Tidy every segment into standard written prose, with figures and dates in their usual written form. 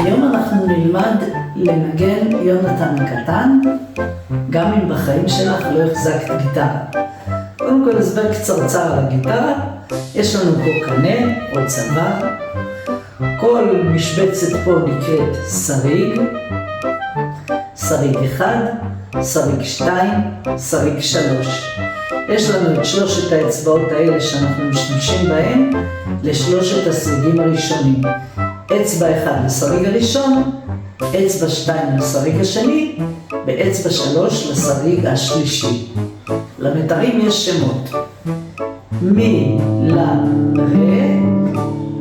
היום אנחנו נלמד לנגן יונתן הקטן, גם אם בחיים שלך לא החזקת גיטרה. קודם כל הסבר קצרצר על הגיטרה. יש לנו פה קנה או צוואר. כל משבצת פה נקראת שריג. שריג 1, שריג 2, שריג 3. יש לנו את שלושת האצבעות האלה שאנחנו משתמשים בהן לשלושת השריגים הראשונים. אצבע 1 לשריג הראשון, אצבע 2 לשריג השני, ואצבע 3 לשריג השלישי. למתרים יש שמות. מי, לה, רה,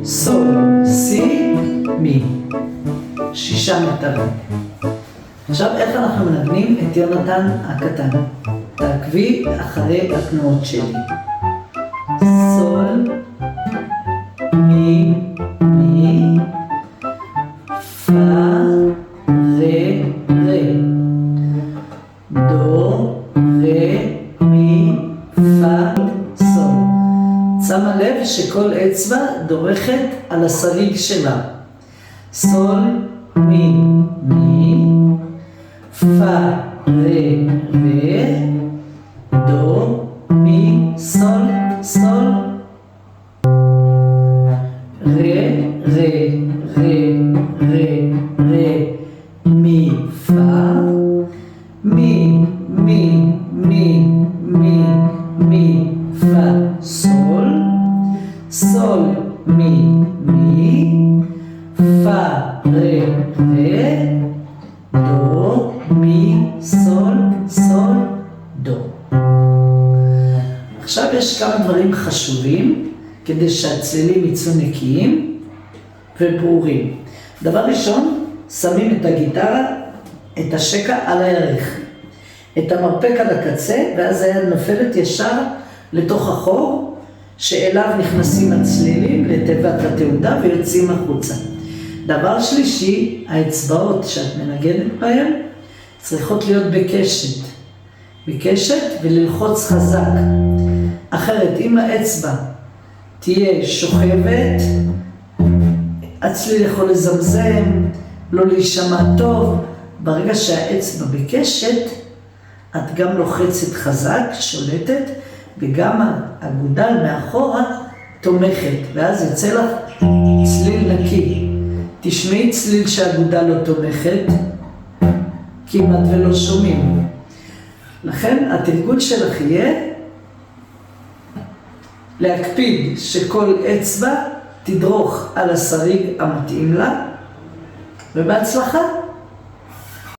סול, סי, מי. 6 מתרים. עכשיו איך אנחנו מנגנים את יונתן הקטן? תעקבי אחרי התנועות שלי. סול, מי, מי, פה, רה, רה, דו, רה, מי, פה, סול. שמה לב שכל אצבע דורכת על השריג שלה. סול, מי, מי, פה, רה, רה, דו, מי, סול, סול, רה, רה, רה, רה, רה, מי, פה, מי, מי, מי, מי, מי, פה, סול, סול, מי, מי, פה, רה, רה, דו, מי, סול, סול, דו. עכשיו יש כמה דברים חשובים כדי שהצלילים יצאו נקיים וברורים. דבר ראשון, שמים את הגיטרה, את השקע על הירך, את המרפק על הקצה, ואז היד נופלת ישר לתוך החור שאליו נכנסים הצלילים לתיבת התעודה ויוצאים החוצה. דבר שלישי, האצבעות שאת מנגנת בהן צריכות להיות בקשת. בקשת וללחוץ חזק. אחרת אם האצבע תהיה שוכבת, הצליל יכול לזמזם, לא להישמע טוב. ברגע שהאצבע בקשת, את גם לוחצת חזק, שולטת, וגם האגודל מאחורה תומכת, ואז יוצא לך צליל נקי. תשמעי צליל שהאגודל לא תומכת, כמעט ולא שומעים. לכן התרגול שלך יהיה להקפיד שכל אצבע תדרוך על השריג המתאים לה, ובהצלחה.